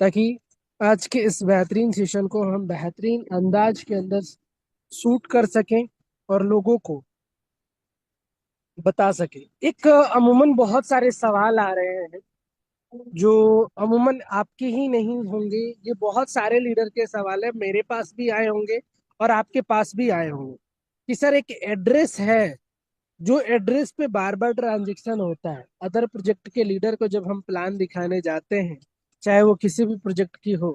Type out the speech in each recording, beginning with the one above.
ताकि आज के इस बेहतरीन सेशन को हम बेहतरीन अंदाज के अंदर शूट कर सकें और लोगों को बता सकें। एक अमूमन बहुत सारे सवाल आ रहे हैं जो अमूमन आपके ही नहीं होंगे। ये बहुत सारे लीडर के सवाल है, मेरे पास भी आए होंगे और आपके पास भी आए होंगे कि सर एक एड्रेस है, जो एड्रेस पे बार बार ट्रांजेक्शन होता है। अदर प्रोजेक्ट के लीडर को जब हम प्लान दिखाने जाते हैं, चाहे वो किसी भी प्रोजेक्ट की हो,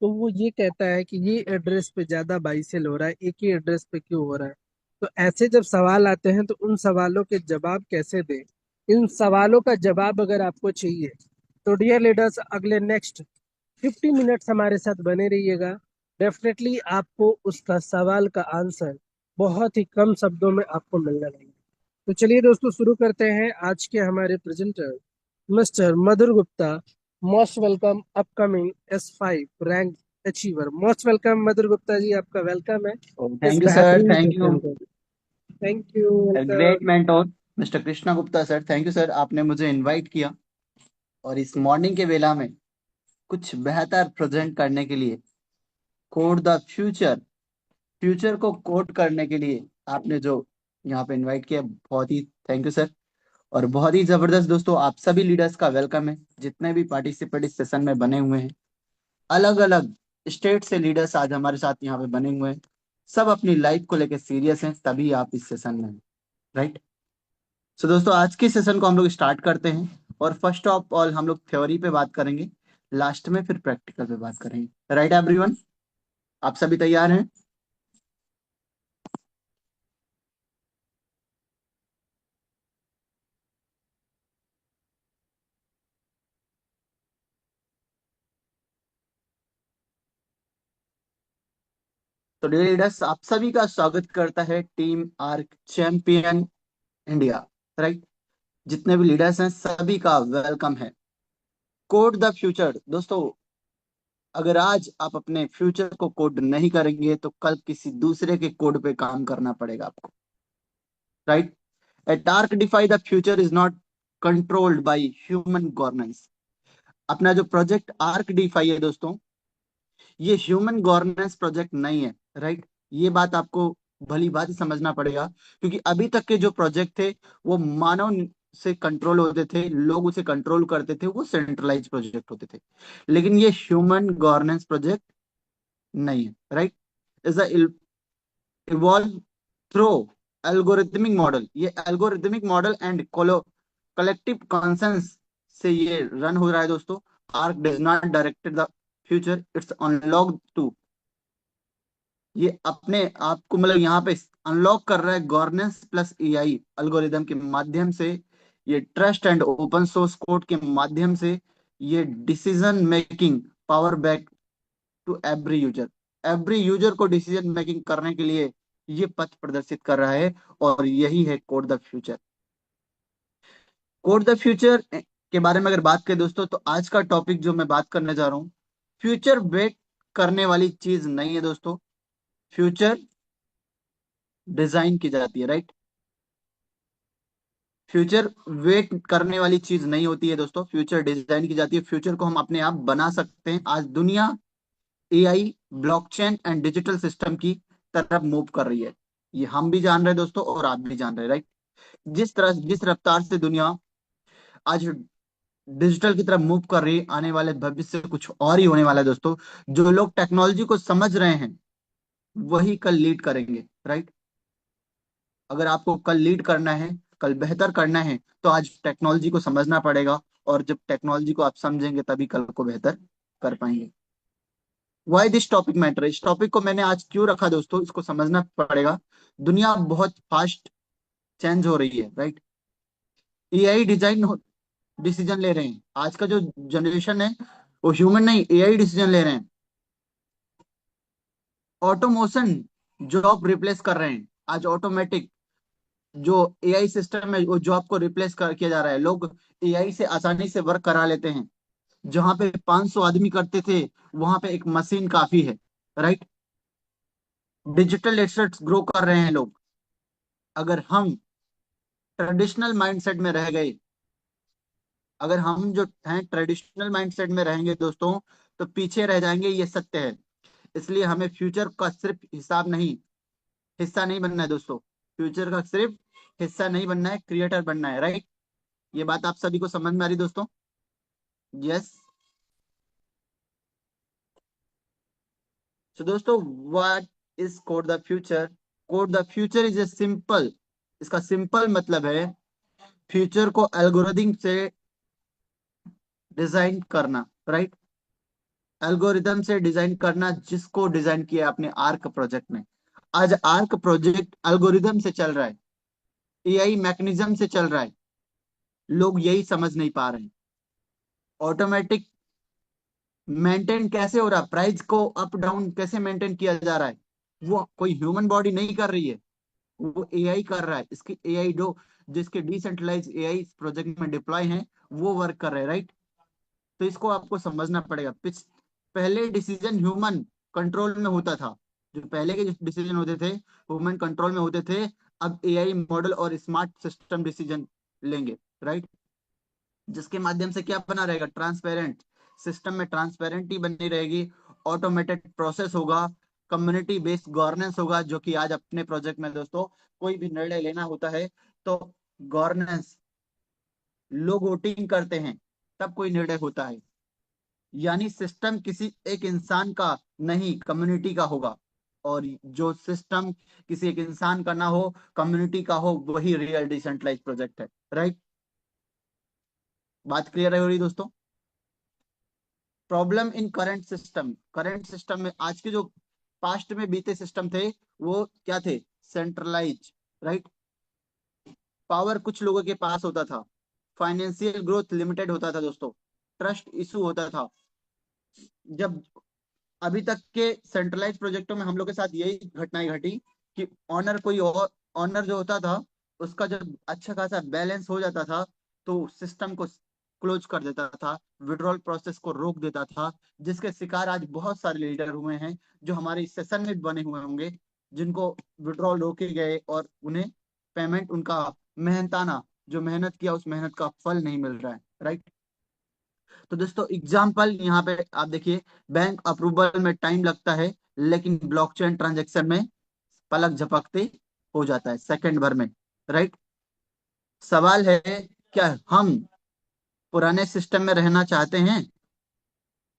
तो वो ये कहता है कि ये एड्रेस पे ज्यादा बाई सेल हो रहा है, एक ही एड्रेस पे क्यों हो रहा है। तो ऐसे जब सवाल आते हैं तो उन सवालों के जवाब कैसे दें। इन सवालों का जवाब अगर आपको चाहिए तो डियर लीडर्स, अगले नेक्स्ट 50 मिनट्स हमारे साथ बने रहिएगा। डेफिनेटली आपको उसका सवाल का आंसर बहुत ही कम शब्दों में आपको मिलने लगेगा। तो चलिए दोस्तों, शुरू करते हैं। आज के हमारे presenter mister Madhur Gupta, most welcome upcoming S5 rank achiever. Most welcome Madhur Gupta ji, आपका वेलकम है इस थैंक यू सर। बेहतरीन थैंक यू। सेशन को। Thank you, welcome. Great mentor mister Krishna Gupta sir, thank you sir, आपने मुझे इनवाइट किया और इस मॉर्निंग के वेला में कुछ बेहतर प्रेजेंट करने के लिए, कोड द फ्यूचर, फ्यूचर को कोड करने के लिए आपने जो यहाँ पे इनवाइट किया, बहुत ही थैंक यू सर। और बहुत ही जबरदस्त दोस्तों, आप सभी लीडर्स का वेलकम है जितने भी पार्टिसिपेट इस सेशन में बने हुए हैं। अलग अलग स्टेट से लीडर्स आज हमारे साथ यहाँ पे बने हुए हैं। सब अपनी लाइफ को लेकर सीरियस हैं, तभी आप इस सेशन में हैं, राइट। सो दोस्तों, आज के सेशन को हम लोग स्टार्ट करते हैं और फर्स्ट ऑफ ऑल हम लोग थ्योरी पे बात करेंगे, लास्ट में फिर प्रैक्टिकल पे बात करेंगे। राइट एवरीवन, आप सभी तैयार हैं? तो डियर लीडर्स, आप सभी का स्वागत करता है team arc champion India, right. जितने भी लीडर्स हैं सभी का वेलकम है। कोड द फ्यूचर दोस्तों, अगर आज आप अपने फ्यूचर को कोड नहीं करेंगे तो कल किसी दूसरे के कोड पे काम करना पड़ेगा आपको, right. A dark defy the future is not controlled by human governance। अपना जो प्रोजेक्ट आर्क डिफाई है दोस्तों, ये ह्यूमन गवर्नेंस प्रोजेक्ट नहीं है, राइट। ये बात आपको भली बात ही समझना पड़ेगा, क्योंकि अभी तक के जो प्रोजेक्ट थे वो मानव से कंट्रोल होते थे, लोग उसे कंट्रोल करते थे, वो सेंट्रलाइज प्रोजेक्ट होते थे। लेकिन ये ह्यूमन गवर्नेंस प्रोजेक्ट नहीं है, right. Is evolve through algorithmic model. ये algorithmic model and collective consensus से ये रन हो रहा है दोस्तों। Arc does not directed the future, it's unlock to. ये अपने आप को मतलब यहाँ पे अनलॉक कर रहा है गवर्नेंस प्लस एआई अल्गोरिदम के माध्यम से। ये trust and open source code के माध्यम से ये decision making power back to every user को डिसीजन मेकिंग करने के लिए ये पथ प्रदर्शित कर रहा है। और यही है code the future. Code the future के बारे में अगर बात करें दोस्तों, तो आज का टॉपिक जो मैं बात करने जा रहा हूँ, फ्यूचर वेट करने वाली चीज नहीं है दोस्तों। फ्यूचर डिजाइन की जाती है, राइट। फ्यूचर वेट करने वाली चीज नहीं होती है दोस्तों, फ्यूचर डिजाइन की जाती है। फ्यूचर को हम अपने आप बना सकते हैं। आज दुनिया AI, blockchain and digital system की तरफ मूव कर रही है। ये हम भी जान रहे हैं दोस्तों और आप भी जान रहे हैं, राइट। जिस रफ्तार से दुनिया आज डिजिटल की तरफ मूव कर रही है, आने वाले भविष्य से कुछ और ही होने वाला है दोस्तों। जो लोग टेक्नोलॉजी को समझ रहे हैं वही कल लीड करेंगे, राइट। अगर आपको कल लीड करना है, कल बेहतर करना है, तो आज टेक्नोलॉजी को समझना पड़ेगा। और जब टेक्नोलॉजी को आप समझेंगे तभी कल को बेहतर कर पाएंगे। वाई दिस टॉपिक मैटर, इस टॉपिक को मैंने आज क्यों रखा दोस्तों, इसको समझना पड़ेगा। दुनिया बहुत फास्ट चेंज हो रही है, राइट। एआई डिजाइन डिसीजन ले रहे हैं। आज का जो जनरेशन है वो ह्यूमन नहीं, एआई डिसीजन ले रहे हैं। ऑटोमोशन जॉब रिप्लेस कर रहे हैं। आज ऑटोमेटिक जो एआई सिस्टम है वो जॉब को रिप्लेस कर किया जा रहा है। लोग एआई से आसानी से वर्क करा लेते हैं। जहां पे 500 आदमी करते थे वहां पे एक मशीन काफी है, राइट। डिजिटल एसेट्स ग्रो कर रहे हैं लोग। अगर हम ट्रेडिशनल माइंडसेट में रह गए, अगर हम जो हैं ट्रेडिशनल माइंडसेट में रहेंगे दोस्तों, तो पीछे रह जाएंगे, ये सत्य है। इसलिए हमें फ्यूचर का सिर्फ हिस्सा नहीं बनना है दोस्तों। फ्यूचर का सिर्फ हिस्सा नहीं बनना है, क्रिएटर बनना है, राइट। ये बात आप सभी को समझ में आ रही दोस्तों? यस। सो दोस्तों, what is code the future? Code the future is a simple, इसका सिंपल मतलब है फ्यूचर को एल्गोरिथम से डिजाइन करना, राइट। एल्गोरिथम से डिजाइन करना, जिसको डिजाइन किया है अपने आर्क प्रोजेक्ट में। आज आर्क प्रोजेक्ट एल्गोरिथम से चल रहा है, एआई मैकेनिज्म से चल रहा है। लोग यही समझ नहीं पा रहे हैं। ऑटोमेटिक मेंटेन कैसे हो रहा है, प्राइस को अप डाउन कैसे मेंटेन किया जा रहा है, वो कोई ह्यूमन बॉडी नहीं कर रही है, वो एआई कर रहा है। इसकी एआई जो जिसके डिसेंट्रलाइज एआई प्रोजेक्ट में डिप्लॉय हैं, वो वर्क कर रहे हैं, राइट। तो इसको आपको समझना पड़ेगा। पहले डिसीजन ह्यूमन कंट्रोल में होता था, जो पहले के डिसीजन होते थे ह्यूमन कंट्रोल में होते थे। अब एआई मॉडल और स्मार्ट सिस्टम डिसीजन लेंगे, राइट। जिसके माध्यम से क्या बना रहेगा, ट्रांसपेरेंट सिस्टम में ट्रांसपेरेंटी बनी रहेगी। ऑटोमेटेड प्रोसेस होगा, कम्युनिटी बेस्ड गवर्नेंस होगा। जो कि आज अपने प्रोजेक्ट में दोस्तों कोई भी निर्णय लेना होता है तो गवर्नेंस, लोग वोटिंग करते हैं तब कोई निर्णय होता है। यानी सिस्टम किसी एक इंसान का नहीं, कम्युनिटी का होगा। और जो सिस्टम किसी एक इंसान का ना हो, कम्युनिटी का हो, वही रियल डिसेंट्रलाइज प्रोजेक्ट है, राइट। बात क्लियर है हो रही दोस्तों? प्रॉब्लम इन करंट सिस्टम में, आज के जो पास्ट में बीते सिस्टम थे, वो क्या थे, सेंट्रलाइज, राइट। पावर कुछ लोगों के पास होता था, फाइनेंशियल ग्रोथ लिमिटेड होता था दोस्तों, ट्रस्ट इशू होता था। जब अभी तक के सेंट्रलाइज प्रोजेक्टों में हम लोग के साथ यही घटनाएं घटी कि ऑनर कोई और, ऑनर जो होता था उसका जब अच्छा खासा बैलेंस हो जाता था तो सिस्टम को क्लोज कर देता था, विड्रॉल प्रोसेस को रोक देता था। जिसके शिकार आज बहुत सारे लीडर हुए हैं, जो हमारे इस सेशन में बने हुए होंगे, जिनको विड्रॉल रोके गए और उन्हें पेमेंट, उनका मेहनताना जो मेहनत किया उस मेहनत का फल नहीं मिल रहा है, राइट। तो दोस्तों एग्जाम्पल यहाँ पे आप देखिए, बैंक अप्रूवल में टाइम लगता है, लेकिन ब्लॉकचेन ट्रांजेक्शन में पलक झपकते हो जाता है, सेकंड भर में, राइट। सवाल है, क्या हम पुराने सिस्टम में रहना चाहते हैं?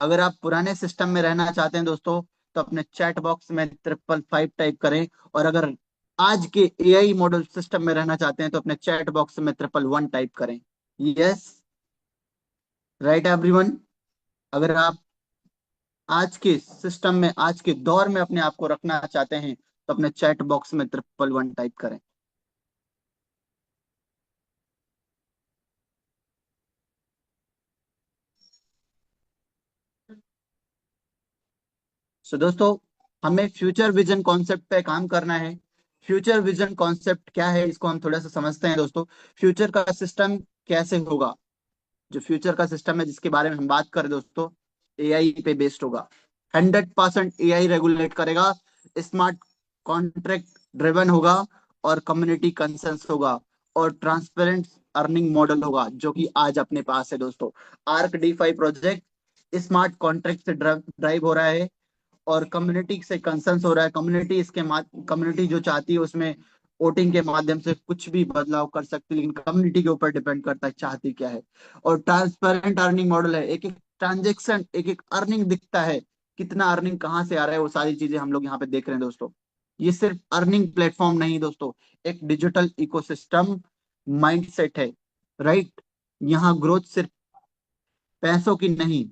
अगर आप पुराने सिस्टम में रहना चाहते हैं दोस्तों, तो अपने चैट बॉक्स में 555 टाइप करें। और अगर आज के एआई मॉडल सिस्टम में रहना चाहते हैं तो अपने चैट बॉक्स में 111 टाइप करें। Yes, right everyone. अगर आप आज के सिस्टम में, आज के दौर में अपने आप को रखना चाहते हैं तो अपने चैट बॉक्स में 111 टाइप करें। सो दोस्तों, हमें फ्यूचर विजन कॉन्सेप्ट पे काम करना है। फ्यूचर विजन कॉन्सेप्ट क्या है, इसको हम थोड़ा सा समझते हैं दोस्तों। फ्यूचर का सिस्टम कैसे होगा? जो फ्यूचर का सिस्टम है जिसके बारे में हम बात करें दोस्तों, एआई पे बेस्ड होगा। 100% एआई रेगुलेट करेगा, स्मार्ट कॉन्ट्रैक्ट ड्रिवन होगा, और कम्युनिटी कंसेंस होगा, और ट्रांसपेरेंट अर्निंग मॉडल होगा, जो कि आज अपने पास है दोस्तों। Arc D 5 project smart contract से ड्राइव हो रहा है, और कम्युनिटी से कंसर्न्स हो रहा है। कम्युनिटी जो चाहती है उसमें वोटिंग के माध्यम से कुछ भी बदलाव कर सकती है, लेकिन कम्युनिटी के ऊपर डिपेंड करता है चाहती क्या है। और ट्रांसपेरेंट अर्निंग मॉडल है, एक एक ट्रांजेक्शन, एक एक अर्निंग दिखता है, कितना अर्निंग कहाँ से आ रहा है, वो सारी चीजें हम लोग यहाँ पे देख रहे हैं दोस्तों। ये सिर्फ अर्निंग प्लेटफॉर्म नहीं दोस्तों, एक डिजिटल इकोसिस्टम माइंडसेट है, राइट। यहाँ ग्रोथ सिर्फ पैसों की नहीं,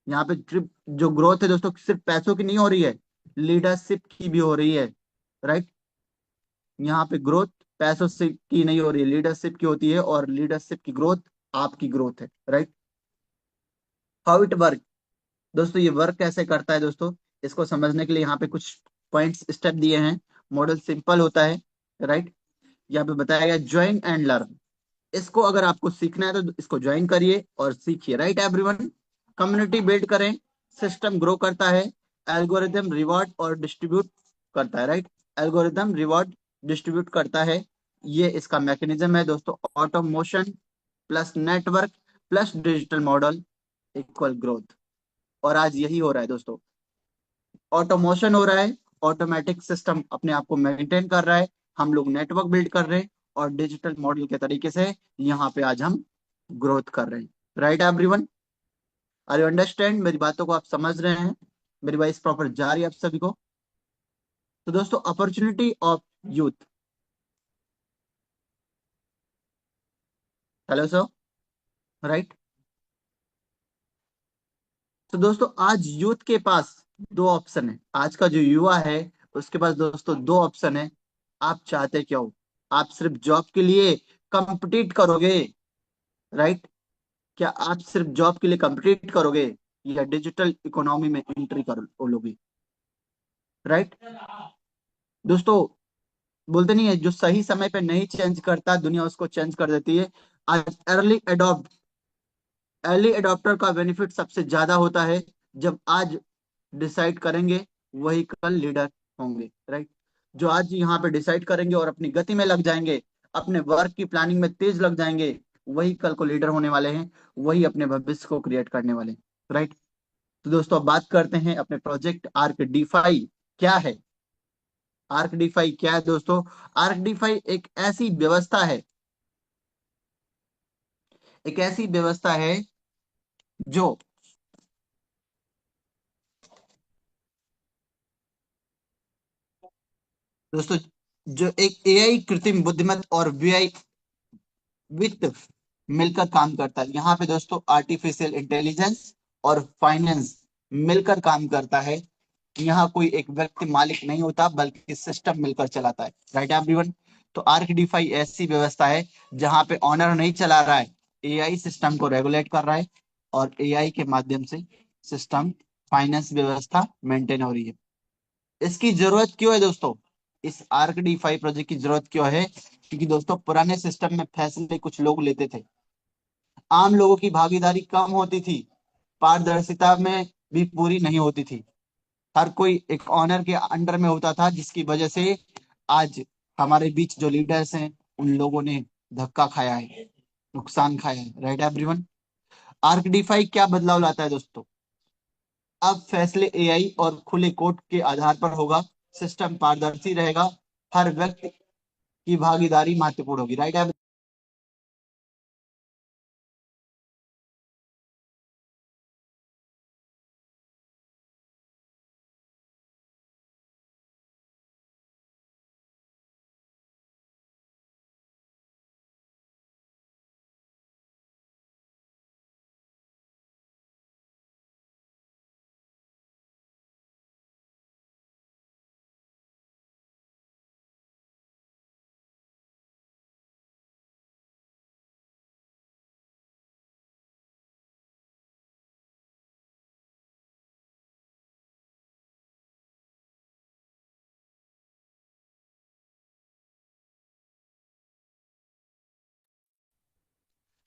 यहाँ पे ट्रिप जो ग्रोथ है दोस्तों सिर्फ पैसों की नहीं हो रही है, लीडरशिप की भी हो रही है, राइट। यहाँ पे ग्रोथ पैसों से की नहीं हो रही है, लीडरशिप की होती है, और लीडरशिप की ग्रोथ आपकी ग्रोथ है, राइट। How it work? दोस्तों ये वर्क कैसे करता है दोस्तों, इसको समझने के लिए यहाँ पे कुछ पॉइंट्स स्टेप दिए हैं। मॉडल सिंपल होता है, राइट। यहाँ पे बताया गया ज्वाइन एंड लर्न। इसको अगर आपको सीखना है तो इसको ज्वाइन करिए और सीखिए, राइट एवरीवन। कम्युनिटी बिल्ड करें, सिस्टम ग्रो करता है, एल्गोरिदम रिवॉर्ड और डिस्ट्रीब्यूट करता है, राइट। एल्गोरिदम रिवॉर्ड डिस्ट्रीब्यूट करता है, ये इसका मैकेनिज्म है दोस्तों। Automation plus network plus digital model equal growth. और आज यही हो रहा है दोस्तों। ऑटोमोशन हो रहा है, ऑटोमेटिक सिस्टम अपने आप को मेंटेन कर रहा है, हम लोग नेटवर्क बिल्ड कर रहे हैं, और डिजिटल मॉडल के तरीके से यहाँ पे आज हम ग्रोथ कर रहे हैं। Right everyone, are you understand? मेरी बातों को आप समझ रहे हैं? मेरी वॉइस प्रॉपर जा रही है आप सभी को? तो दोस्तों, opportunity of youth. Hello sir. Right. तो दोस्तों, आज यूथ के पास दो ऑप्शन है। आज का जो युवा है उसके पास दोस्तों दो ऑप्शन है। आप चाहते क्या हो? आप सिर्फ जॉब के लिए कंपटीट करोगे? राइट। क्या आप सिर्फ जॉब के लिए कंपटीट करोगे, या डिजिटल इकोनॉमी में एंट्री कर लोगे? राइट। दोस्तों, बोलते नहीं है, जो सही समय पे नहीं चेंज करता दुनिया उसको चेंज कर देती है। आज अर्ली अडॉप्टर का बेनिफिट सबसे ज्यादा होता है। जब आज डिसाइड करेंगे, वही कल लीडर होंगे। राइट। जो आज यहाँ पे डिसाइड करेंगे और अपनी गति में लग जाएंगे, अपने वर्क की प्लानिंग में तेज लग जाएंगे, वही कल को लीडर होने वाले हैं, वही अपने भविष्य को क्रिएट करने वाले हैं। राइट। तो दोस्तों, अब बात करते हैं अपने प्रोजेक्ट आर्क डीफाई क्या है। आर्क डीफाई क्या है दोस्तों? आर्क डीफाई एक ऐसी व्यवस्था है जो दोस्तों, जो एक एआई, कृत्रिम बुद्धिमत्ता और वीआई वित्त मिलकर काम करता है। यहाँ पे दोस्तों आर्टिफिशियल इंटेलिजेंस और फाइनेंस मिलकर काम करता है। यहाँ कोई एक व्यक्ति मालिक नहीं होता, बल्कि सिस्टम मिलकर चलाता है। Right everyone. तो आर्क डीफाई ऐसी व्यवस्था है जहाँ पे ऑनर नहीं चला रहा है, एआई सिस्टम को रेगुलेट कर रहा है, और एआई के माध्यम से सिस्टम, फाइनेंस व्यवस्था मेंटेन हो रही है। इसकी जरूरत क्यों है दोस्तों? इस आर्क डी फाइव प्रोजेक्ट की जरूरत क्यों है? क्योंकि दोस्तों, पुराने सिस्टम में फैसले कुछ लोग लेते थे, आम लोगों की भागीदारी कम होती थी, पारदर्शिता में भी पूरी नहीं होती थी, हर कोई एक ऑनर के अंडर में होता था, जिसकी वजह से आज हमारे बीच जो लीडर्स हैं उन लोगों ने धक्का खाया है, नुकसान खाया है। Right everyone. Arc D five क्या बदलाव लाता है दोस्तों? अब फैसले एआई और खुले कोड के आधार पर होगा, सिस्टम पारदर्शी रहेगा, हर व्यक्ति की भागीदारी महत्वपूर्ण होगी। राइट है?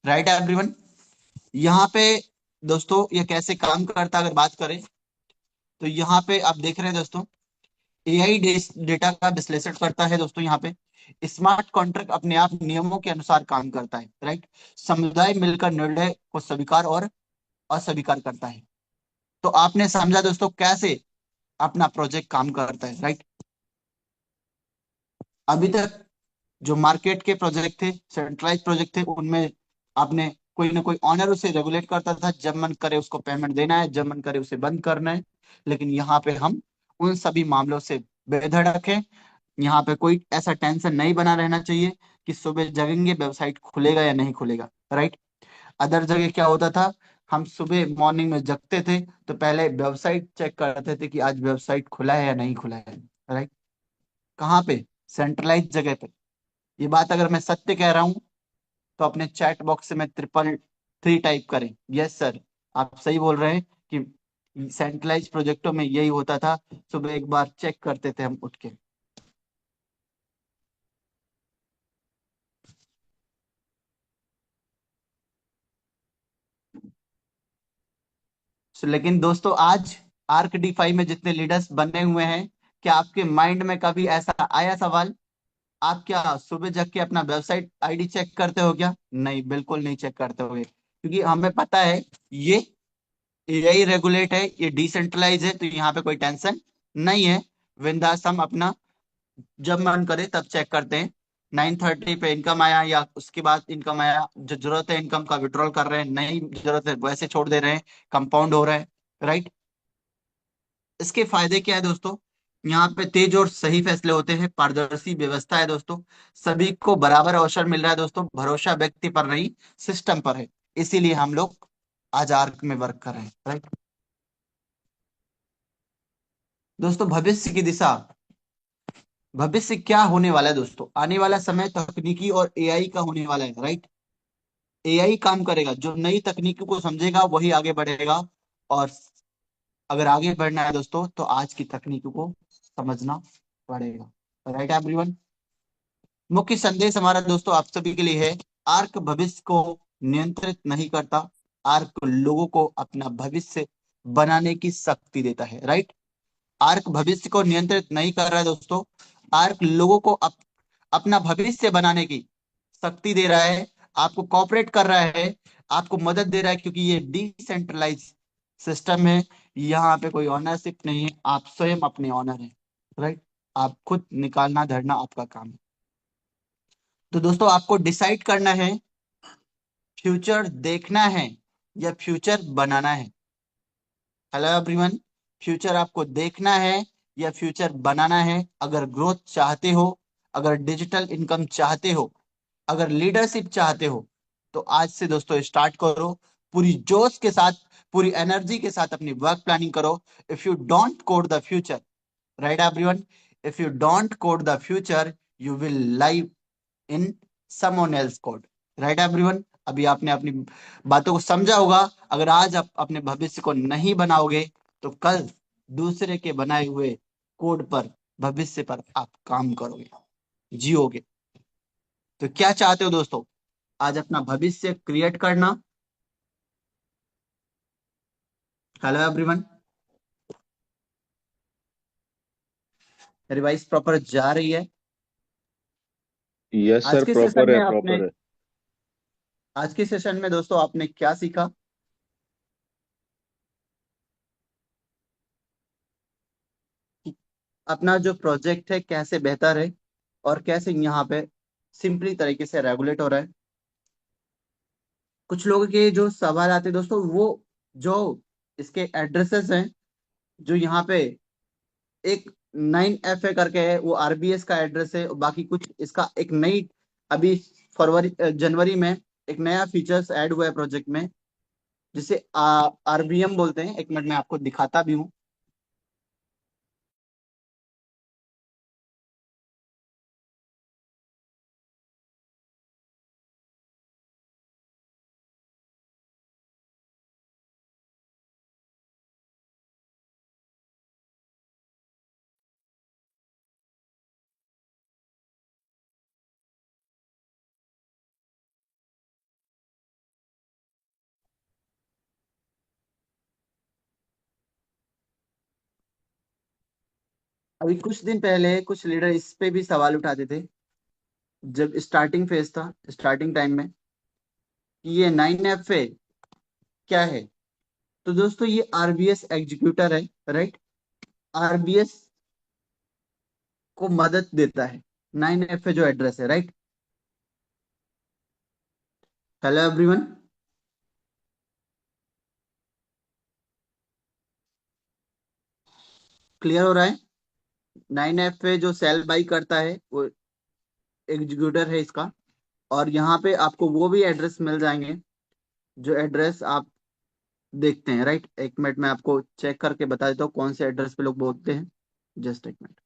Right everyone. यहाँ पे दोस्तों ये कैसे काम करता है अगर बात करें, तो यहाँ पे आप देख रहे हैं दोस्तों, एआई डेटा का विश्लेषण करता है दोस्तों। यहाँ पे स्मार्ट कॉन्ट्रैक्ट अपने आप नियमों के अनुसार काम करता है। राइट। समुदाय मिलकर निर्णय को स्वीकार और अस्वीकार करता है। तो आपने समझा दोस्तों कैसे अपना प्रोजेक्ट काम करता है। राइट। अभी तक जो मार्केट के प्रोजेक्ट थे, सेंट्रलाइज प्रोजेक्ट थे, उनमें आपने कोई ना कोई ऑनर उसे रेगुलेट करता था, जब मन करे उसको पेमेंट देना है, जब मन करे उसे बंद करना है। लेकिन यहाँ पे हम उन सभी मामलों से बेधड़क है। यहाँ पे कोई ऐसा टेंशन नहीं बना रहना चाहिए कि सुबह जगेंगे वेबसाइट खुलेगा या नहीं खुलेगा। राइट। अदर जगह क्या होता था, हम सुबह मॉर्निंग में जगते थे तो पहले वेबसाइट चेक करते थे कि आज वेबसाइट खुला है या नहीं खुला है। राइट। कहाँ पे? सेंट्रलाइज जगह पे। ये बात अगर मैं सत्य कह रहा हूं, तो अपने चैट बॉक्स से मैं 333 टाइप करें। यस सर, आप सही बोल रहे हैं कि सेंट्रलाइज प्रोजेक्टों में यही होता था, सुबह एक बार चेक करते थे हम उठ के। लेकिन दोस्तों, आज आर्क डी फाइव में जितने लीडर्स बने हुए हैं, क्या आपके माइंड में कभी ऐसा आया सवाल, आप क्या सुबह जग के अपना वेबसाइट आईडी चेक करते हो क्या? नहीं, बिल्कुल नहीं चेक करते होगे, क्योंकि हमें पता है ये एआई रेगुलेट है, ये डिसेंट्रलाइज है, तो यहाँ पे कोई टेंशन नहीं है। बिंदास हम अपना जब मन करे तब चेक करते हैं। 9:30 पे इनकम आया या उसके बाद इनकम आया, जो जरूरत है इनकम का विड्रॉल कर रहे हैं, नहीं जरूरत है वैसे छोड़ दे रहे हैं, कंपाउंड हो रहा है। राइट। इसके फायदे क्या है दोस्तों? यहाँ पे तेज और सही फैसले होते हैं, पारदर्शी व्यवस्था है दोस्तों, सभी को बराबर अवसर मिल रहा है दोस्तों, भरोसा व्यक्ति पर नहीं सिस्टम पर है। इसीलिए हम लोग आज आर्क में वर्क कर रहे हैं। राइट दोस्तों, भविष्य की दिशा, भविष्य क्या होने वाला है दोस्तों? आने वाला समय तकनीकी और एआई का होने वाला है। राइट। एआई काम करेगा, जो नई तकनीकी को समझेगा वही आगे बढ़ेगा। और अगर आगे बढ़ना है दोस्तों तो आज की तकनीक को समझना पड़ेगा। Right everyone. मुख्य संदेश हमारा दोस्तों आप सभी के लिए है, आर्क भविष्य को नियंत्रित नहीं करता, आर्क लोगों को अपना भविष्य बनाने की शक्ति देता है। राइट। आर्क भविष्य को नियंत्रित नहीं कर रहा है दोस्तों, आर्क लोगों को अपना भविष्य बनाने की शक्ति दे रहा है, आपको कॉपरेट कर रहा है, आपको मदद दे रहा है, क्योंकि ये डिसेंट्रलाइज सिस्टम है। यहाँ पे कोई ऑनरशिप नहीं है, आप स्वयं अपने ऑनर हैं। राइट। आप खुद निकालना धरना आपका काम है। तो दोस्तों आपको डिसाइड करना है, फ्यूचर देखना है या फ्यूचर बनाना है। Hello everyone. फ्यूचर आपको देखना है या फ्यूचर बनाना है? अगर ग्रोथ चाहते हो, अगर डिजिटल इनकम चाहते हो, अगर लीडरशिप चाहते हो, तो आज से दोस्तों स्टार्ट करो, पूरी जोश के साथ, पूरी एनर्जी के साथ अपनी वर्क प्लानिंग करो। If you don't code the future, right everyone, if you don't code the future, you will live in someone else code. Right everyone. अभी आपने अपनी बातों को समझा होगा। अगर आज आप अपने भविष्य को नहीं बनाओगे तो कल दूसरे के बनाए हुए कोड पर, भविष्य पर आप काम करोगे, जियोगे। तो क्या चाहते हो दोस्तों? आज अपना भविष्य क्रिएट करना। Hello everyone. मेरी वॉइस प्रॉपर जा रही है? यस आज सर, के सेशन प्रॉपर है, में आपने, प्रॉपर है। आज के सेशन में दोस्तों आपने क्या सीखा? कि अपना जो प्रोजेक्ट है कैसे बेहतर है, और कैसे यहाँ पे सिंपली तरीके से रेगुलेट हो रहा है। कुछ लोगों के जो सवाल आते हैं दोस्तों, वो जो इसके एड्रेसेस हैं, जो यहाँ पे एक 9FA करके है, वो आरबीएस का एड्रेस है, और बाकी कुछ इसका एक नई, अभी फरवरी जनवरी में एक नया फीचर्स ऐड हुआ है प्रोजेक्ट में, जिसे आरबीएम बोलते हैं। एक मिनट में आपको दिखाता भी हूँ। अभी कुछ दिन पहले कुछ लीडर इस पे भी सवाल उठाते थे, जब स्टार्टिंग फेज था, स्टार्टिंग टाइम में, कि ये 9FA क्या है। तो दोस्तों ये आरबीएस एग्जीक्यूटर है। राइट। आरबीएस को मदद देता है, 9FA जो एड्रेस है। राइट। Hello everyone. क्लियर हो रहा है? 9FA जो सेल बाई करता है वो एग्जीक्यूटर है इसका। और यहाँ पे आपको वो भी एड्रेस मिल जाएंगे जो एड्रेस आप देखते हैं। राइट। एक मिनट में आपको चेक करके बता देता हूँ कौन से एड्रेस पे लोग बोलते हैं। जस्ट एक मिनट।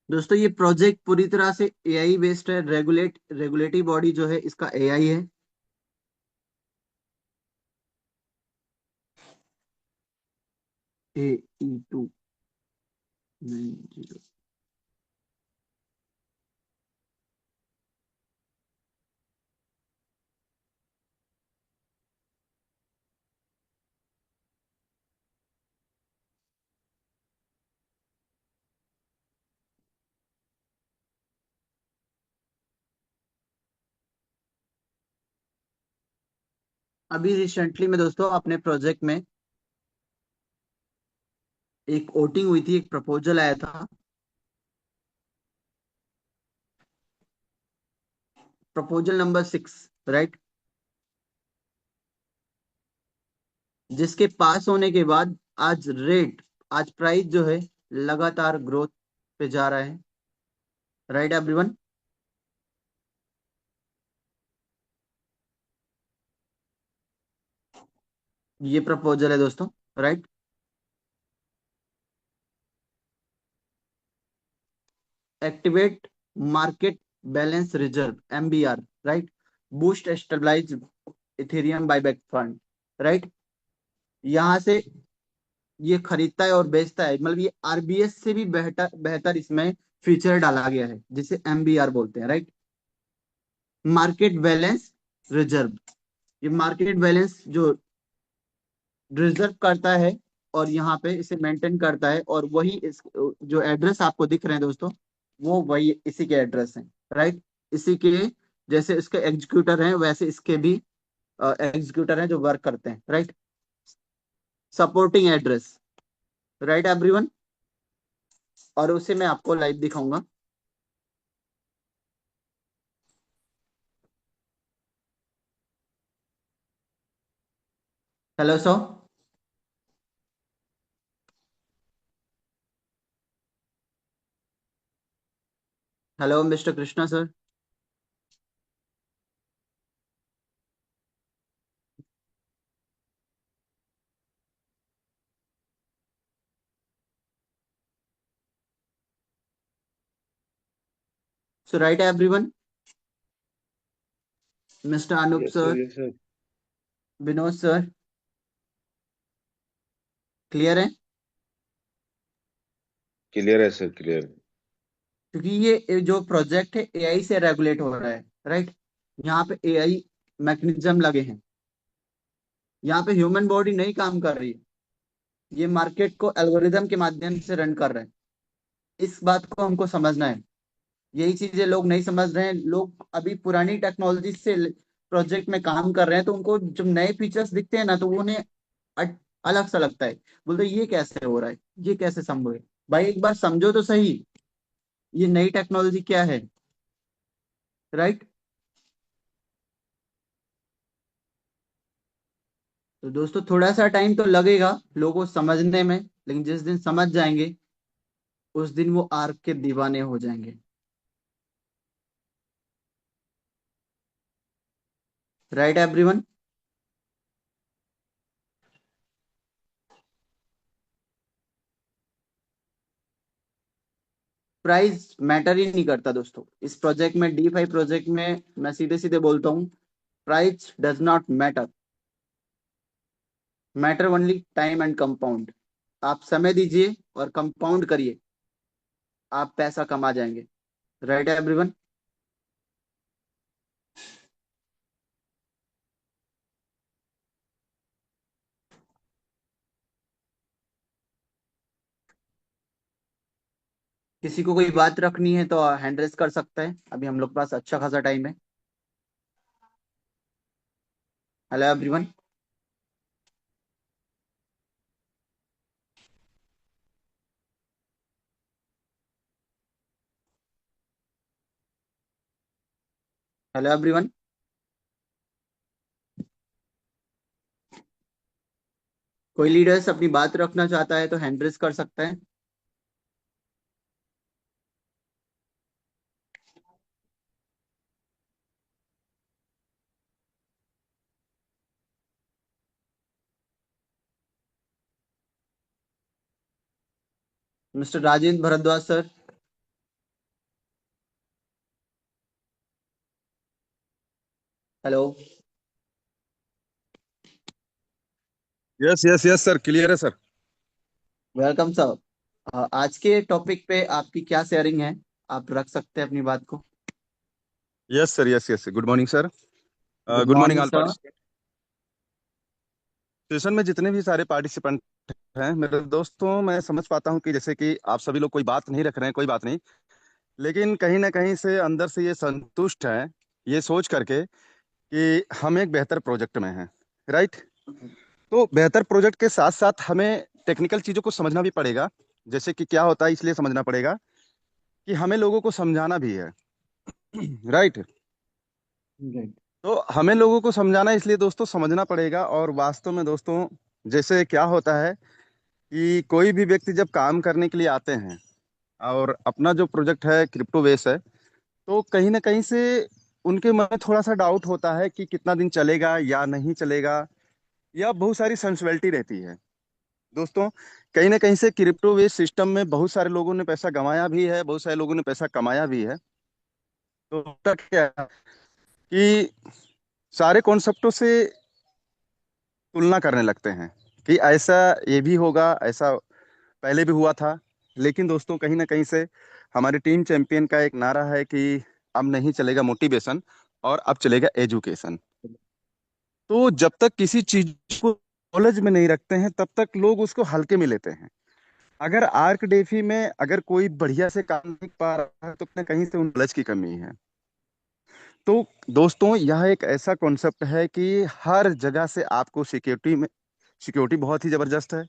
दोस्तों ये प्रोजेक्ट पूरी तरह से एआई बेस्ड है, रेगुलेटरी बॉडी जो है इसका एआई है। AE290। अभी रिसेंटली में दोस्तों अपने प्रोजेक्ट में एक वोटिंग हुई थी, एक प्रपोजल आया था। Proposal number 6, right. जिसके पास होने के बाद आज प्राइस जो है लगातार ग्रोथ पे जा रहा है, राइट एवरीवन। ये प्रपोजल है दोस्तों, right. Activate market balance reserve, MBR, right. Boost stabilise Ethereum buyback fund, right. यहाँ से ये खरीदता है और बेचता है, मतलब ये आरबीएस से भी बेहतर बेहतर इसमें फीचर डाला गया है, जिसे एमबीआर बोलते हैं, राइट। मार्केट बैलेंस रिजर्व, ये मार्केट बैलेंस जो रिजर्व करता है और यहाँ पे इसे मेंटेन करता है, और वही इस जो एड्रेस आपको दिख रहे हैं दोस्तों, वो वही इसी के एड्रेस हैं, राइट। इसी के जैसे इसके एग्जीक्यूटर हैं, वैसे इसके भी एग्जीक्यूटर हैं जो वर्क करते हैं, right. Supporting address, right everyone. और उसे मैं आपको लाइव दिखाऊंगा। Hello sir. Hello mister Krishna sir. So right everyone. Mister Anoop yes sir, sir, yes sir. Vinod sir, clear है? क्लियर है सर, क्लियर है। क्योंकि ये जो प्रोजेक्ट है एआई से रेगुलेट हो रहा है, राइट। यहाँ पे एआई मैकेनिज्म लगे हैं, यहाँ पे ह्यूमन बॉडी नहीं काम कर रही है, ये मार्केट को एल्गोरिदम के माध्यम से रन कर रहे हैं। इस बात को हमको समझना है। यही चीजें लोग नहीं समझ रहे हैं। लोग अभी पुरानी टेक्नोलॉजी से प्रोजेक्ट में काम कर रहे हैं, तो उनको जब नए फीचर्स दिखते हैं ना, तो वो उन्हें अलग सा लगता है। बोलते ये कैसे हो रहा है, ये कैसे संभव है? भाई एक बार समझो तो सही, ये नई टेक्नोलॉजी क्या है, राइट। तो दोस्तों थोड़ा सा टाइम तो लगेगा लोगों को समझने में, लेकिन जिस दिन समझ जाएंगे उस दिन वो आर्क के दीवाने हो जाएंगे, राइट एवरीवन। प्राइस मैटर ही नहीं करता दोस्तों इस प्रोजेक्ट में, डी फाइव प्रोजेक्ट में मैं सीधे सीधे बोलता हूँ, price does not matter. Matter only time and compound. आप समय दीजिए और कंपाउंड करिए, आप पैसा कमा जाएंगे, राइट एवरीवन। किसी को कोई बात रखनी है तो हैंड रेस कर सकता है, अभी हम लोग के पास अच्छा खासा टाइम है। Hello everyone. Hello everyone. कोई लीडर्स अपनी बात रखना चाहता है तो हैंड रेस कर सकता है। Mister Rajendra Bhardwaj sir. Hello. Yes yes yes sir, clear है सर। Welcome sir. आज के टॉपिक पे आपकी क्या शेयरिंग है? आप रख सकते हैं अपनी बात को। Yes sir, yes yes, good morning sir. Good good morning morning all sir. Participant. Session में जितने भी सारे पार्टिसिपेंट हैं मेरे दोस्तों, मैं समझ पाता हूं कि जैसे कि आप सभी लोग कोई बात नहीं रख रहे हैं, कोई बात नहीं, लेकिन कहीं ना कहीं से अंदर से ये संतुष्ट हैं, ये सोच करके कि हम एक बेहतर प्रोजेक्ट में हैं। राइट। तो बेहतर प्रोजेक्ट के साथ साथ हमें टेक्निकल चीज़ों को समझना भी पड़ेगा। जैसे कि क्या होता है, इसलिए समझना पड़ेगा कि हमें लोगों को समझाना भी है। राइट। राइट। तो हमें लोगों को समझाना इसलिए दोस्तों समझना पड़ेगा। और वास्तव में दोस्तों, जैसे क्या होता है कि कोई भी व्यक्ति जब काम करने के लिए आते हैं और अपना जो प्रोजेक्ट है क्रिप्टो बेस है, तो कहीं ना कहीं से उनके मन में थोड़ा सा डाउट होता है कि कितना दिन चलेगा या नहीं चलेगा, या बहुत सारी सेंसिबिलिटी रहती है दोस्तों। कहीं ना कहीं से क्रिप्टो बेस सिस्टम में बहुत सारे लोगों ने पैसा गंवाया भी है, बहुत सारे लोगों ने पैसा कमाया भी है। तो होता क्या है कि सारे कॉन्सेप्टों से तुलना करने लगते हैं कि ऐसा ये भी होगा, ऐसा पहले भी हुआ था। लेकिन दोस्तों, कहीं ना कहीं से हमारी टीम चैंपियन का एक नारा है कि अब नहीं चलेगा मोटिवेशन, और अब चलेगा एजुकेशन। तो जब तक किसी चीज को नॉलेज में नहीं रखते हैं, तब तक लोग उसको हल्के में लेते हैं। अगर आर्क डेफी में अगर कोई बढ़िया से काम नहीं पा रहा है, तो कहीं ना कहीं से उन नॉलेज की कमी है। तो दोस्तों, यह एक ऐसा कॉन्सेप्ट है कि हर जगह से आपको सिक्योरिटी बहुत ही जबरदस्त है।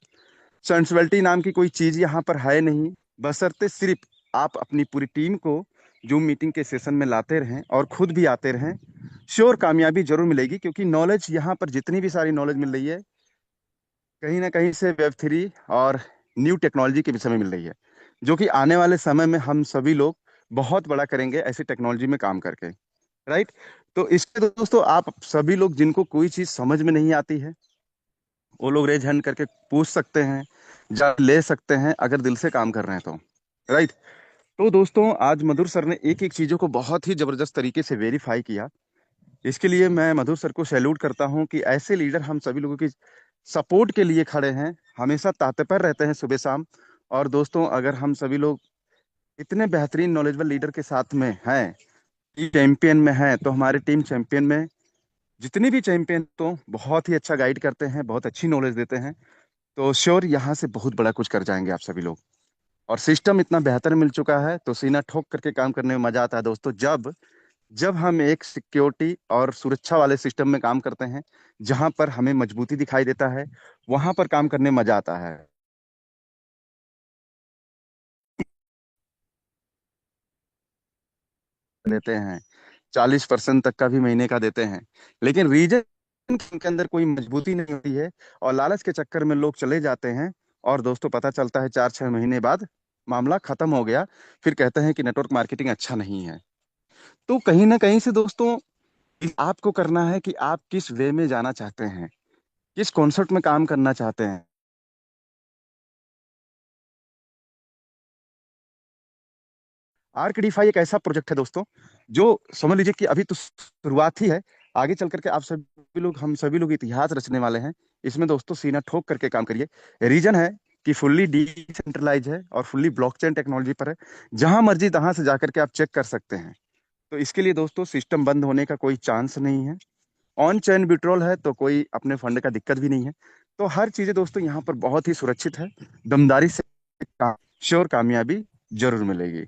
सेंसिबिलिटी नाम की कोई चीज यहाँ पर है नहीं, बशर्ते सिर्फ आप अपनी पूरी टीम को जूम मीटिंग के सेशन में लाते रहें और खुद भी आते रहें। श्योर कामयाबी जरूर मिलेगी, क्योंकि नॉलेज यहाँ पर जितनी भी सारी नॉलेज मिल रही है, कहीं ना कहीं से वेब 3 और न्यू टेक्नोलॉजी के विषय में मिल रही है, जो कि आने वाले समय में हम सभी लोग बहुत बड़ा करेंगे ऐसी टेक्नोलॉजी में काम करके। राइट। तो इसके दोस्तों, आप सभी लोग जिनको कोई चीज समझ में नहीं आती है, वो लोग रेज हैंड करके पूछ सकते हैं, जा ले सकते हैं, अगर दिल से काम कर रहे हैं तो। राइट। तो दोस्तों, आज मधुर सर ने एक एक चीजों को बहुत ही जबरदस्त तरीके से वेरीफाई किया। इसके लिए मैं मधुर सर को सैल्यूट करता हूं कि ऐसे लीडर हम सभी लोगों की सपोर्ट के लिए खड़े हैं, हमेशा तात्पर रहते हैं सुबह शाम। और दोस्तों, अगर हम सभी लोग इतने बेहतरीन नॉलेजेबल लीडर के साथ में हैं, चैंपियन में हैं, तो हमारी टीम चैंपियन में जितनी भी चैंपियन तो बहुत ही अच्छा गाइड करते हैं, बहुत अच्छी नॉलेज देते हैं। तो श्योर यहाँ से बहुत बड़ा कुछ कर जाएंगे आप सभी लोग। और सिस्टम इतना बेहतर मिल चुका है, तो सीना ठोक करके काम करने में मजा आता है दोस्तों। जब जब हम एक सिक्योरिटी और सुरक्षा वाले सिस्टम में काम करते हैं, जहां पर हमें मजबूती दिखाई देता है, वहां पर काम करने में मजा आता है। देते हैं 40% तक का भी महीने का देते हैं, लेकिन रीजन के अंदर कोई मजबूती नहीं होती है, और लालच के चक्कर में लोग चले जाते हैं। और दोस्तों, पता चलता है 4-6 महीने बाद मामला खत्म हो गया, फिर कहते हैं कि नेटवर्क मार्केटिंग अच्छा नहीं है। तो कहीं ना कहीं से दोस्तों, आपको करना है कि आप किस वे में जाना चाहते हैं, किस कॉन्सेप्ट में काम करना चाहते हैं। आर्क डीफाई एक ऐसा प्रोजेक्ट है दोस्तों, जो समझ लीजिए कि अभी तो शुरुआत ही है। आगे चल करके आप सभी लोग, हम सभी लोग इतिहास रचने वाले हैं। इसमें दोस्तों सीना ठोक करके काम करिए। रीजन है कि फुल्ली डिसेंट्रलाइज है और फुल्ली ब्लॉकचेन टेक्नोलॉजी पर है, जहां मर्जी तहां से जाकर के आप चेक कर सकते हैं। तो इसके लिए दोस्तों, सिस्टम बंद होने का कोई चांस नहीं है। ऑन चेन विड्रॉल है, तो कोई अपने फंड का दिक्कत भी नहीं है। तो हर चीजें दोस्तों यहाँ पर बहुत ही सुरक्षित है। दमदारी से काम, श्योर कामयाबी जरूर मिलेगी।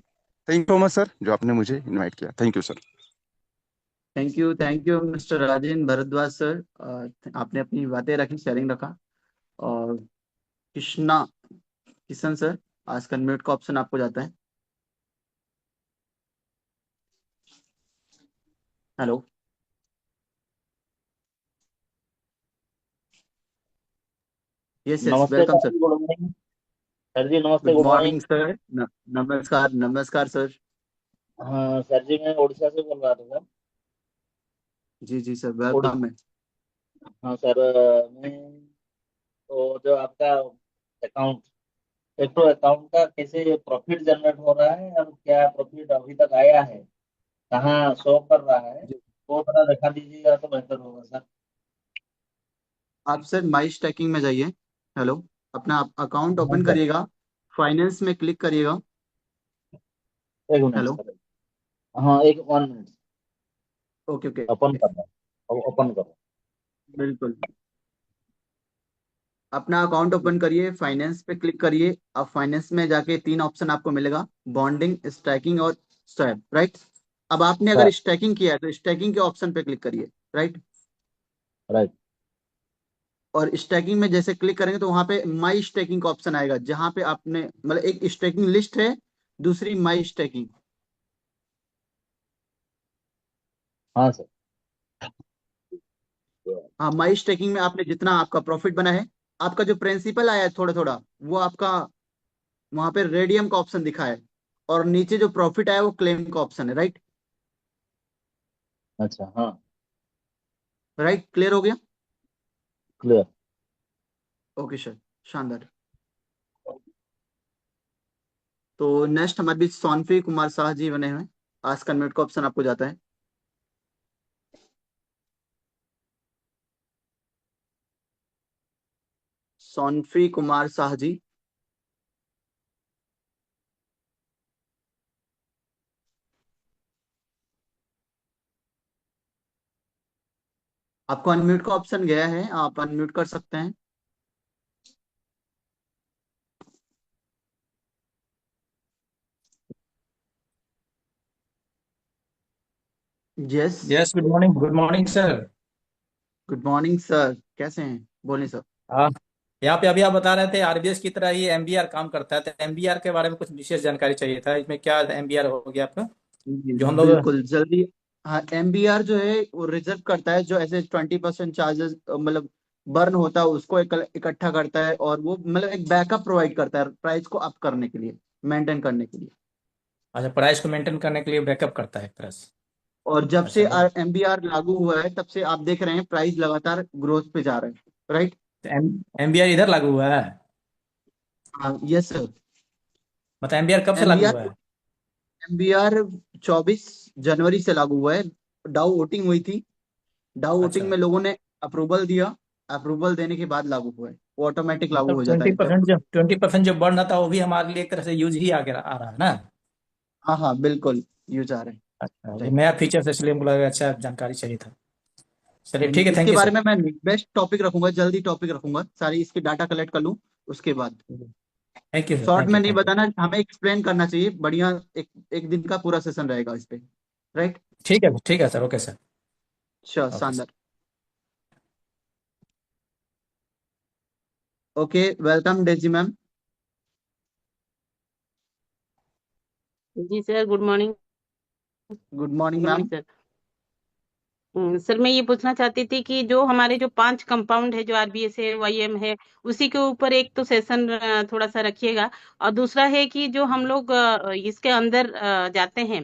थैंक यू मच सर, जो आपने मुझे इनवाइट किया। Thank you sir. Thank you mister Rajendra Bhardwaj sir. आपने अपनी बातें रखी, शेयरिंग रखा। और कृष्णा किशन सर, आज का म्यूट का ऑप्शन आपको जाता है। हेलो। यस यस, नमस्ते वेलकम सर सर। जी, गुड मॉर्निंग। सर जी नमस्ते, good good morning morning. Sir. नमस्कार नमस्कार सर। हाँ सर जी, मैं उड़ीसा से बोल रहा था सर। जी जी सर, वेलकम उड़ीसा। है। हाँ सर, मैं तो जो आपका अकाउंट, क्रिप्टो अकाउंट का कैसे प्रॉफिट जनरेट हो रहा है और क्या प्रॉफिट अभी तक आया है, कहाँ शो कर रहा है, जी। वो थोड़ा दिखा दीजिएगा तो बेहतर होगा सर। आप सर माई स्टैकिंग में जाइए। हेलो। अपना अकाउंट हाँ ओपन सर, करिएगा, फाइनेंस में क्लिक करिएगा। एक मिनट हेलो। सर। हाँ, एक 1 मिनट। Okay okay. ओपन कर रहा हूँ, ओपन करो। बिल्कुल। अपना अकाउंट ओपन करिए, फाइनेंस पे क्लिक करिए। अब फाइनेंस में जाके तीन ऑप्शन आपको मिलेगा, बॉन्डिंग, स्टैकिंग और स्वैप। राइट। अब आपने अगर सर, स्टैकिंग किया है तो स्टैकिंग के ऑप्शन पे क्लिक करिए। राइट। राइट। और स्टैकिंग में जैसे क्लिक करेंगे तो वहां पे माई स्टैकिंग का ऑप्शन आएगा, जहां पे आपने मतलब एक स्टैकिंग लिस्ट है, दूसरी माई स्टैकिंग। हाँ सर। हाँ, माई स्टैकिंग में आपने जितना आपका प्रॉफिट बना है, आपका जो प्रिंसिपल आया है थोड़ा थोड़ा, वो आपका वहां पे रेडियम का ऑप्शन दिखा है, और नीचे जो प्रॉफिट आया वो क्लेम का ऑप्शन है। राइट? अच्छा, हाँ। राइट, क्लियर हो गया? क्लियर। ओके सर, शानदार। तो नेक्स्ट हमारे बीच सोनफी कुमार शाह जी बने हुए हैं। आज का म्यूट का ऑप्शन आपको जाता है। सोनफी कुमार शाह जी। आपको अनम्यूट का ऑप्शन गया है, आप अनम्यूट कर सकते हैं। Yes. Yes, good morning sir. Good morning sir, कैसे हैं? बोलिए सर। हाँ, यहाँ पे अभी आप बता रहे थे आरबीएस की तरह ही एमबीआर काम करता है, तो एमबीआर के बारे में कुछ विशेष जानकारी चाहिए था। इसमें क्या एमबीआर हो गया आपका, जी जो हम लोग। बिल्कुल जल्दी। हाँ, एमबीआर जो है वो रिजर्व करता है, जो ऐसे 20% चार्जेस मतलब बर्न होता है उसको इकट्ठा करता है, और वो मतलब एक बैकअप प्रोवाइड करता है प्राइस को अप करने के लिए, मेंटेन करने के लिए। अच्छा, प्राइस को मेंटेन करने के लिए बैकअप करता है एक तरह से। और जब से अच्छा, बहुत। एमबीआर लागू हुआ है तब से आप देख रहे हैं प्राइस लगातार ग्रोथ पे जा रहे हैं। राइट? तो एमबीआर इधर लागू हुआ है? हाँ, यस सर। मतलब एमबीआर कब से लागू एमबीआर हुआ है? एमबीआर 24 जनवरी से लागू हुआ है। डाउ वोटिंग हुई थी, डाउ वोटिंग अच्छा, में लोगों ने अप्रूवल दिया, अप्रूवल देने के बाद लागू हुआ है। वो ऑटोमेटिक लागू मतलब हो जाता ट्वेंटी है जब। परसेंट जो 20% जो बढ़ रहा था वो भी हमारे लिए एक तरह से यूज ही आ रहा है ना। हाँ हाँ बिल्कुल, यूज आ रहे हैं। अच्छा, ये राइट। नया फीचर है, इसलिए मुझे लगा अच्छा जानकारी चाहिए था। चलिए नहीं नहीं, ठीक है, थैंक इसके यू बारे सर। में मैं बेस्ट टॉपिक रखूंगा, जल्दी टॉपिक रखूंगा, सारी इसकी डाटा कलेक्ट कर लूँ उसके बाद। Thank you sir, short thank में यू, नहीं थैंक यू। बताना, हमें एक्सप्लेन करना चाहिए बढ़िया। एक दिन का पूरा सेशन रहेगा इस पे। राइट? ठीक है sir, okay sir. Sure, okay sir. शानदार। Okay, welcome Daisy ma'am. जी sir, good morning. Good morning good ma'am. Morning sir. Sir, मैं ये पूछना चाहती थी कि जो हमारे जो 5 कंपाउंड है, जो आरबीएस है, वाईएम है, उसी के ऊपर एक तो सेशन थोड़ा सा रखिएगा। और दूसरा है कि जो हम लोग इसके अंदर जाते हैं,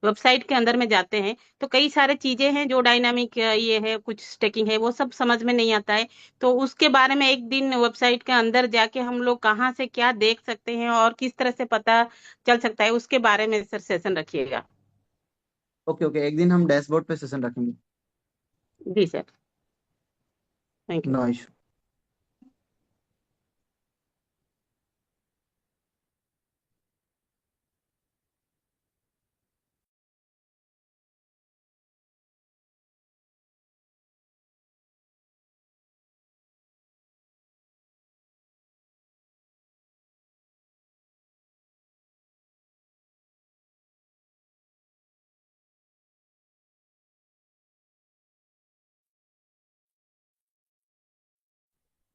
वेबसाइट के अंदर में जाते हैं, तो कई सारे चीजें हैं जो डायनामिक ये है, कुछ स्टेकिंग है, वो सब समझ में नहीं आता है। तो उसके बारे में एक दिन वेबसाइट के अंदर जाके हम लोग कहाँ से क्या देख सकते हैं और किस तरह से पता चल सकता है, उसके बारे में सर सेशन रखिएगा। ओके ओके, एक दिन हम डैशबोर्ड पे सेशन रखेंगे। जी sir, thank you. No issue.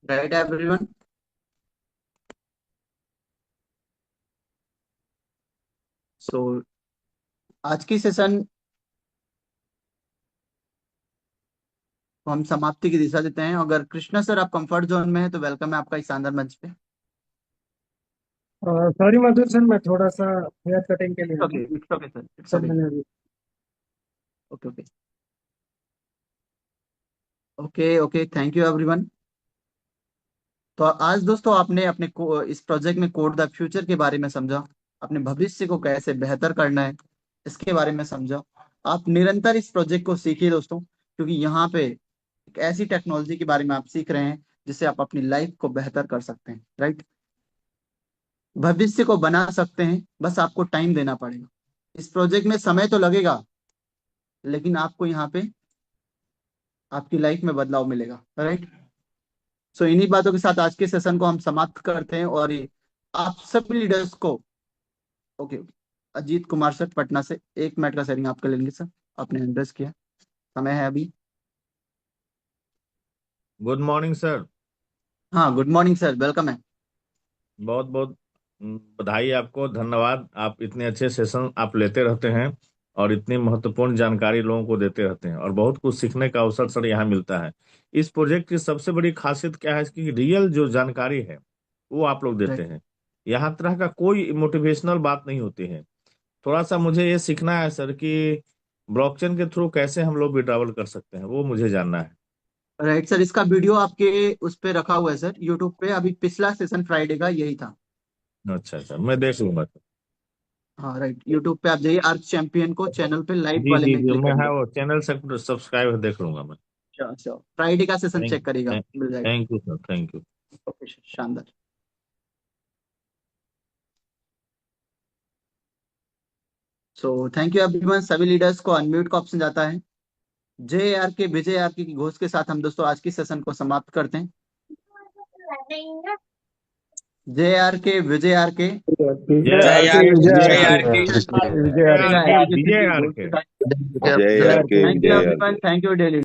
Right everyone. So आज की सेशन को हम समाप्ति की दिशा देते हैं। अगर कृष्णा सर आप कंफर्ट जोन में है तो वेलकम है आपका इस शानदार मंच पे। सॉरी मधुर सर, मैं थोड़ा सा हेयर कटिंग के लिए इट्स आया ओके, हूँ। It's okay sir, it's sir okay. मैंने अभी okay okay. Okay okay, thank you everyone. तो आज दोस्तों आपने अपने इस प्रोजेक्ट में कोड द फ्यूचर के बारे में समझा, अपने भविष्य को कैसे बेहतर करना है इसके बारे में समझा। आप निरंतर इस प्रोजेक्ट को सीखिए दोस्तों, क्योंकि यहाँ पे एक ऐसी टेक्नोलॉजी के बारे में आप सीख रहे हैं जिससे आप अपनी लाइफ को बेहतर कर सकते हैं। राइट? भविष्य को बना सकते हैं, बस आपको टाइम देना पड़ेगा। इस प्रोजेक्ट में समय तो लगेगा, लेकिन आपको यहाँ पे आपकी लाइफ में बदलाव मिलेगा। राइट? सो इन्हीं बातों के साथ आज के सेशन को हम समाप्त करते हैं, और आप सभी लीडर्स को। Okay okay, Ajit Kumar sir Patna से 1 मिनट का शेयरिंग आपका लेंगे सर। आपने एड्रेस किया, समय है अभी। Good morning sir. हाँ, गुड मॉर्निंग सर, वेलकम है। बहुत बहुत बधाई आपको, धन्यवाद। आप इतने अच्छे सेशन आप लेते रहते हैं और इतनी महत्वपूर्ण जानकारी लोगों को देते रहते हैं और बहुत कुछ सीखने का अवसर सर यहाँ मिलता है। इस प्रोजेक्ट की सबसे बड़ी खासियत क्या है, इसकी रियल जो जानकारी है वो आप लोग देते राइट। हैं। यहाँ तरह का कोई मोटिवेशनल बात नहीं होती है। थोड़ा सा मुझे ये सीखना है सर कि ब्लॉकचेन के थ्रू कैसे हम लोग विड्रॉवल कर सकते हैं, वो मुझे जानना है। राइट सर, इसका वीडियो आपके उस पे रखा हुआ है सर, यूट्यूब पे। अभी पिछला सेशन फ्राइडे का यही था। अच्छा अच्छा, मैं देख लूंगा सर। हाँ राइट, यूट्यूब पे आप जाइए, आर्क चैंपियन को चैनल पे लाइव जी वाले जी में जी, क्लिक मैं है करिए। वो चैनल सब्सक्राइब देख लूंगा मैं। श्योर श्योर, फ्राइडे का सेशन थैंक चेक करिएगा, मिल जाएगा। Thank you sir, thank you. Okay, शानदार। So thank you everyone. सभी लीडर्स को अनम्यूट का ऑप्शन जाता है। जे आर के विजय आर के की घोष के साथ हम दोस्तों आज की सेशन को समाप्त करते हैं। जे आर के विजय आर के जय आर के, विजय आर के, विजय जय आर के, विजय विजय की आर घोष के के। साथ। जय आर के थैंक यू जय आर एवरीवन, के। Thank you daily.